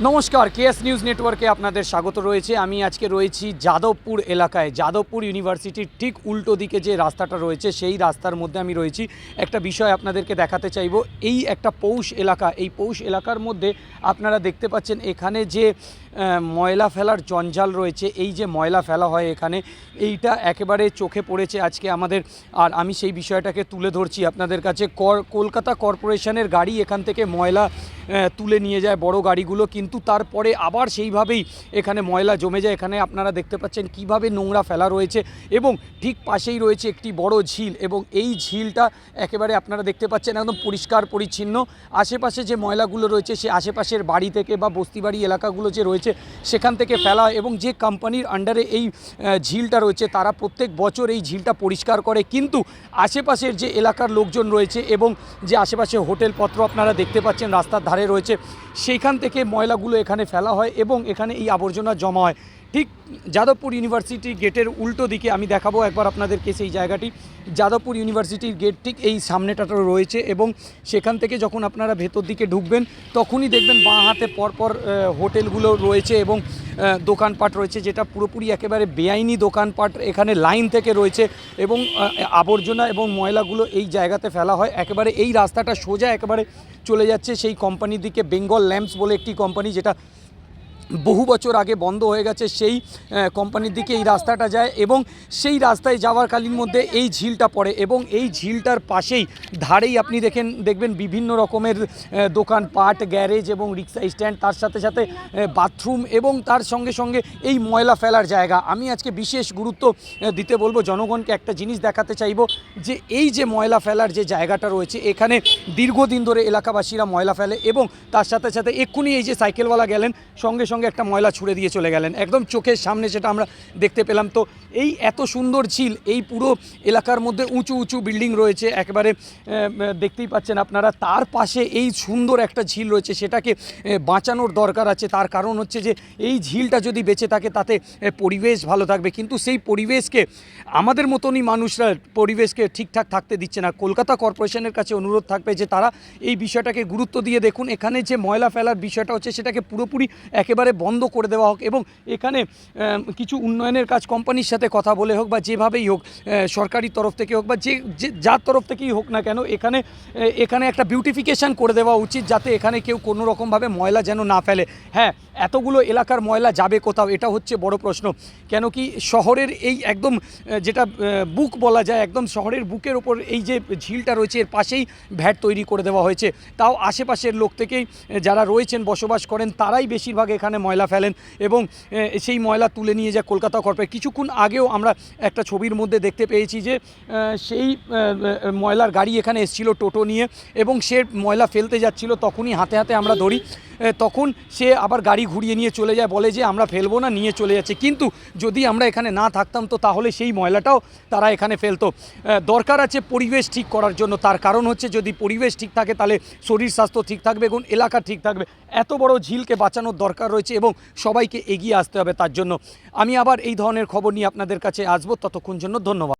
নমস্কার, KS news নেটওয়ার্কে আপনাদের স্বাগত রয়েছে। আমি আজকে রয়েছি যাদবপুর এলাকায়। যাদবপুর ইউনিভার্সিটির ঠিক উল্টো দিকে যে রাস্তাটা রয়েছে সেই রাস্তার মধ্যে আমি রয়েছি। একটা বিষয় আপনাদেরকে দেখাতে চাইব। এই একটা পৌষ এলাকা, এই পৌষ এলাকার মধ্যে আপনারা দেখতে পাচ্ছেন এখানে যে ময়লা ফেলার জঞ্জাল রয়েছে, এই যে ময়লা ফেলা হয় এখানে, এইটা একেবারে চোখে পড়েছে আজকে আমাদের। আর আমি সেই বিষয়টাকে তুলে ধরছি আপনাদের কাছে। কলকাতা কর্পোরেশনের গাড়ি এখান থেকে ময়লা তুলে নিয়ে যায়, বড় গাড়িগুলো, কিন্তু তারপরে আবার সেইভাবেই এখানে ময়লা জমে যায়। এখানে আপনারা দেখতে পাচ্ছেন কিভাবে নোংরা ফেলা রয়েছে এবং ঠিক পাশেই রয়েছে একটি বড় ঝিল, এবং এই ঝিলটা একেবারে আপনারা দেখতে পাচ্ছেন একদম পরিষ্কার পরিচ্ছন্ন। আশেপাশে যে ময়লাগুলো রয়েছে সে আশেপাশের বাড়ি থেকে বা বস্তিবাড়ি এলাকাগুলো যে রয়েছে সেখান থেকে ফেলা, এবং যে কোম্পানির আন্ডারে এই ঝিলটা রয়েছে তারা প্রত্যেক বছর এই ঝিলটা পরিষ্কার করে, কিন্তু আশেপাশের যে এলাকার লোকজন রয়েছে এবং যে আশেপাশে হোটেলপত্র আপনারা দেখতে পাচ্ছেন রাস্তার ধারে রয়েছে, সেইখান থেকে ময়লাগুলো এখানে ফেলা হয় এবং এখানে এই আবর্জনা জমা হয়। ঠিক যাদবপুর ইউনিভার্সিটি গেটের উল্টো দিকে আমি দেখাবো একবার আপনাদেরকে সেই জায়গাটি। যাদবপুর ইউনিভার্সিটির গেট ঠিক এই সামনেটাতে রয়েছে, এবং সেখান থেকে যখন আপনারা ভেতর দিকে ঢুকবেন তখনই দেখবেন বাঁ হাতে পরপর হোটেলগুলো রয়েছে এবং দোকানপাট রয়েছে, যেটা পুরোপুরি একেবারে বেআইনি দোকানপাট এখানে লাইন থেকে রয়েছে, এবং আবর্জনা এবং ময়লাগুলো এই জায়গাতে ফেলা হয়। একেবারে এই রাস্তাটা সোজা একেবারে চলে যাচ্ছে সেই কোম্পানির দিকে, বেঙ্গল ল্যাম্পস বলে একটি কোম্পানি, যেটা বহু বছর আগে বন্ধ হয়ে গেছে। সেই কোম্পানির দিকে এই রাস্তাটা যায়, এবং সেই রাস্তায় যাওয়ার কালীন মধ্যে এই ঝিলটা পড়ে, এবং এই ঝিলটার পাশেই ধারেই আপনি দেখবেন বিভিন্ন রকমের দোকানপাট, গ্যারেজ এবং রিক্সা স্ট্যান্ড, তার সাথে সাথে বাথরুম, এবং তার সঙ্গে সঙ্গে এই ময়লা ফেলার জায়গা। আমি আজকে বিশেষ গুরুত্ব দিতে বলবো জনগণকে, একটা জিনিস দেখাতে চাইব যে এই যে ময়লা ফেলার যে জায়গাটা রয়েছে এখানে দীর্ঘদিন ধরে এলাকাবাসীরা ময়লা ফেলে, এবং তার সাথে সাথে এক্ষুনি এই যে সাইকেলওয়ালা গেলেন সঙ্গে সঙ্গে একটা ময়লা ছুঁড়ে দিয়ে চলে গেলেন একদম চোখের সামনে, সেটা আমরা দেখতে পেলাম। তো এই এত সুন্দর ঝিল, এই পুরো এলাকার মধ্যে উঁচু উঁচু বিল্ডিং রয়েছে একেবারে দেখতেই পাচ্ছেন আপনারা, তার পাশে এই সুন্দর একটা ঝিল রয়েছে, সেটাকে বাঁচানোর দরকার আছে। তার কারণ হচ্ছে যে এই ঝিলটা যদি বেঁচে থাকে তাতে পরিবেশ ভালো থাকবে, কিন্তু সেই পরিবেশকে আমাদের মতনই মানুষরা পরিবেশকে ঠিকঠাক থাকতে দিচ্ছে না। কলকাতা কর্পোরেশনের কাছে অনুরোধ থাকবে যে তারা এই বিষয়টাকে গুরুত্ব দিয়ে দেখুন। এখানে যে ময়লা ফেলার বিষয়টা হচ্ছে সেটাকে পুরোপুরি একেবারে বন্ধ করে দেওয়া হোক, এবং এখানে কিছু উন্নয়নের কাজ কোম্পানির সাথে কথা বলে হোক বা যেভাবেই হোক, সরকারি তরফ থেকে হোক বা যে যার তরফ থেকেই হোক না কেন, এখানে একটা বিউটিফিকেশান করে দেওয়া উচিত, যাতে এখানে কেউ কোনো রকমভাবে ময়লা যেন না ফেলে। হ্যাঁ, এতগুলো এলাকার ময়লা যাবে কোথাও, এটা হচ্ছে বড় প্রশ্ন। কেন কি শহরের এই একদম যেটা বুক বলা যায়, একদম শহরের বুকের ওপর এই যে ঝিলটা রয়েছে এর পাশেই ভ্যাট তৈরি করে দেওয়া হয়েছে। তাও আশেপাশের লোক থেকেই যারা রয়েছেন বসবাস করেন তারাই বেশিরভাগ এখানে ময়লা ফেলেন, এবং সেই ময়লা তুলে নিয়ে যায় কলকাতা কর্পোরেশন। কিছুক্ষণ আগেও আমরা একটা ছবির মধ্যে দেখতে পেয়েছি যে সেই ময়লার গাড়ি এখানে এসেছিল টোটো নিয়ে, এবং সে ময়লা ফেলতে যাচ্ছিল, তখনই হাতে হাতে আমরা ধরি, তখন সে আবার গাড়ি ঘুরিয়ে নিয়ে চলে যায়, বলে যে আমরা ফেলবো না, নিয়ে চলে যাচ্ছে। কিন্তু যদি আমরা এখানে না থাকতাম তো তাহলে সেই ময়লাটাও তারা এখানে ফেলতো। দরকার আছে পরিবেশ ঠিক করার জন্য, তার কারণ হচ্ছে যদি পরিবেশ ঠিক থাকে তাহলে শরীর স্বাস্থ্য ঠিক থাকবে এবং এলাকা ঠিক থাকবে। এত বড় ঝিলকে বাঁচানোর দরকার রয়েছে এবং সবাইকে এগিয়ে আসতে হবে তার জন্য। আমি আবার এই ধরনের খবর নিয়ে আপনাদের কাছে আসবো, ততক্ষণ জন্য ধন্যবাদ।